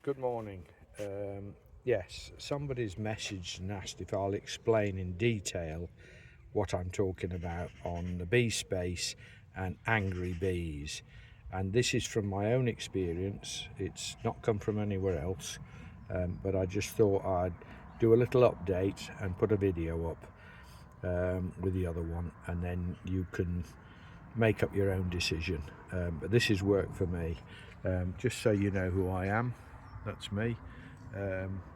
Good morning. Yes, somebody's messaged and asked if I'll explain in detail what I'm talking about on the bee space and angry bees. And this is from my own experience. It's not come from anywhere else, but I just thought I'd do a little update and put a video up with the other one, and then you can make up your own decision. But this is work for me. Just so you know who I am, that's me,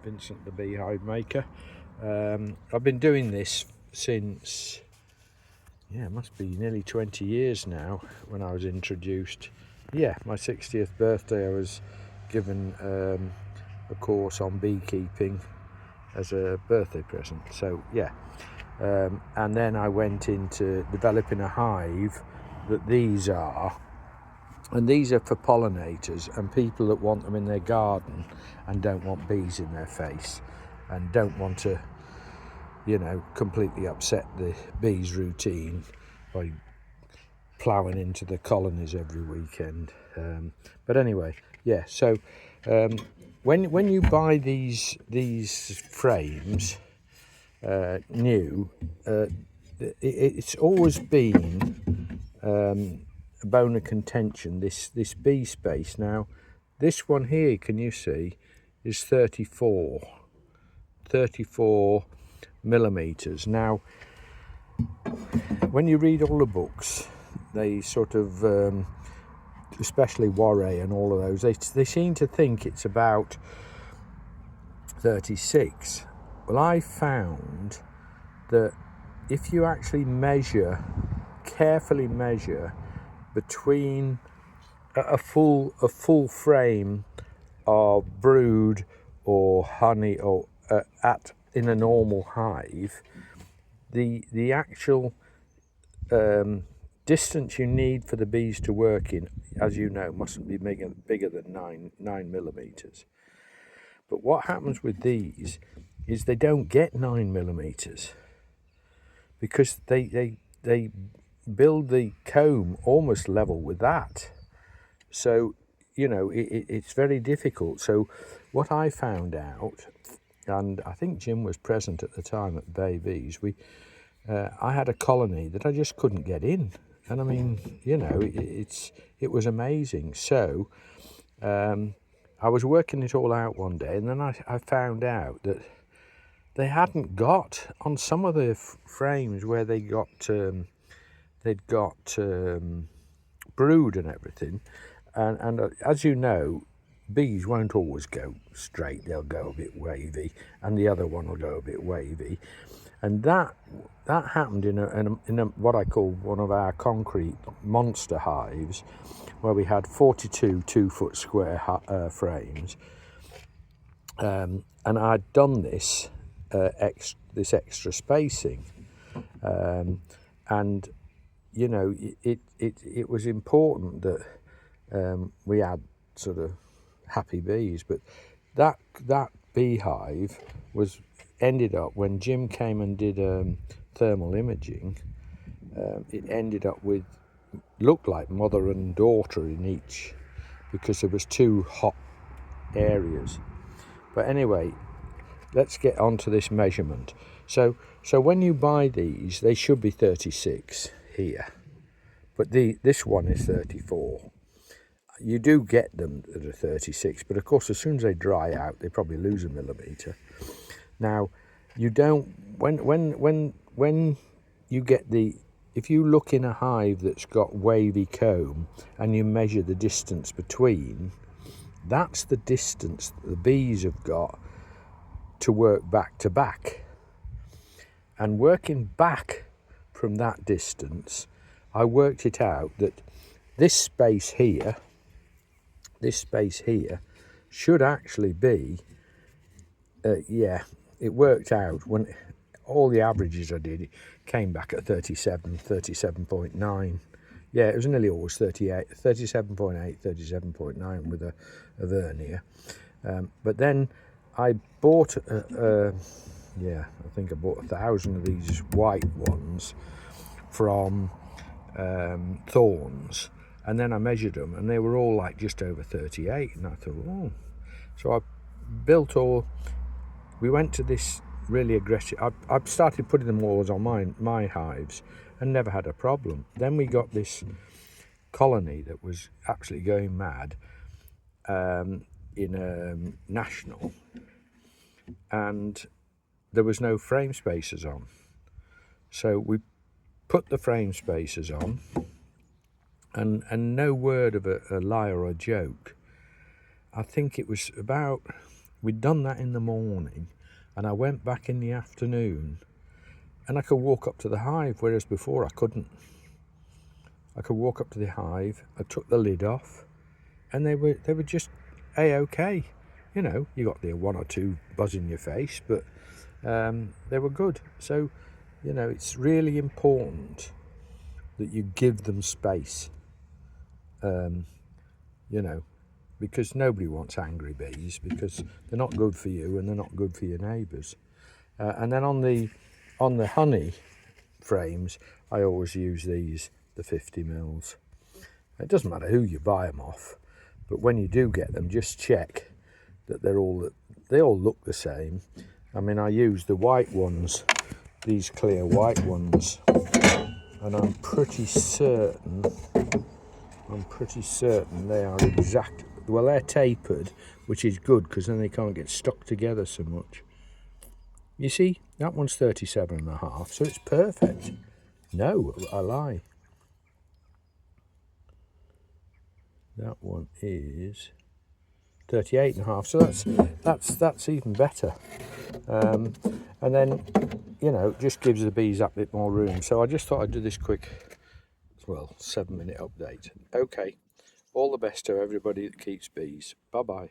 Vincent the Beehive Maker. I've been doing this since, it must be nearly 20 years now. When I was introduced, my 60th birthday, I was given a course on beekeeping as a birthday present. So and then I went into developing a hive that these are. And these are for pollinators and people that want them in their garden and don't want bees in their face and don't want to, completely upset the bees' routine by ploughing into the colonies every weekend. But anyway, so when you buy these frames new, it's always been a bone of contention, this bee space. Now this one here, can you see, is 34 millimeters. Now when you read all the books, they sort of especially Warray and all of those, they seem to think it's about 36. Well, I found that if you actually carefully measure between a full frame of brood or honey or in a normal hive, the actual distance you need for the bees to work in, as you know, mustn't be bigger than 9 millimeters. But what happens with these is they don't get 9 millimeters because they build the comb almost level with that. So, it's very difficult. So what I found out, and I think Jim was present at the time at Bay Bees, I had a colony that I just couldn't get in. And I mean, it was amazing. So I was working it all out one day, and then I found out that they hadn't got, on some of the frames where they'd got brood and everything, and as you know, bees won't always go straight. They'll go a bit wavy, and the other one will go a bit wavy, and that happened in a what I call one of our concrete monster hives, where we had 42 2-foot square frames, and I'd done this extra spacing, and it was important that we had sort of happy bees. But that beehive ended up, when Jim came and did thermal imaging, it ended up with, looked like mother and daughter in each, because there was 2 hot areas. But anyway, let's get on to this measurement. So when you buy these, they should be 36 here, but this one is 34. You do get them that are 36, but of course as soon as they dry out, they probably lose a millimeter. Now you don't, when you get if you look in a hive that's got wavy comb and you measure the distance between, that's the distance the bees have got to work back to back. And working back from that distance, I worked it out that this space here should actually be, it worked out, when all the averages I did, it came back at 37.9. It was nearly always 38, 37.8, 37.9 with a vernier. But then I bought, I think I bought 1,000 of these white ones from Thorns, And then I measured them, and they were all like just over 38, and I thought, oh. So I built we went to this really aggressive, I started putting the walls on my hives and never had a problem. Then we got this colony that was absolutely going mad in a national, and there was no frame spacers on. So we put the frame spacers on, and no word of a lie or a joke. I think it was about, we'd done that in the morning, and I went back in the afternoon, and I could walk up to the hive, whereas before I couldn't. I could walk up to the hive, I took the lid off, and they were just A-OK. You know, you got the one or two buzz in your face, but they were good. So, you know, it's really important that you give them space, you know, because nobody wants angry bees, because they're not good for you and they're not good for your neighbours. And then on the honey frames, I always use these, the 50 mils. It doesn't matter who you buy them off, but when you do get them, just check that they all look the same. I mean, I use the white ones, these clear white ones, and I'm pretty certain they are exact. Well, they're tapered, which is good, because then they can't get stuck together so much. You see, that one's 37.5, so it's perfect. No, I lie. That one is 38.5, so that's even better. And then, you know, just gives the bees that bit more room. So I just thought I'd do this quick, well, 7-minute update. Okay, all the best to everybody that keeps bees. Bye bye.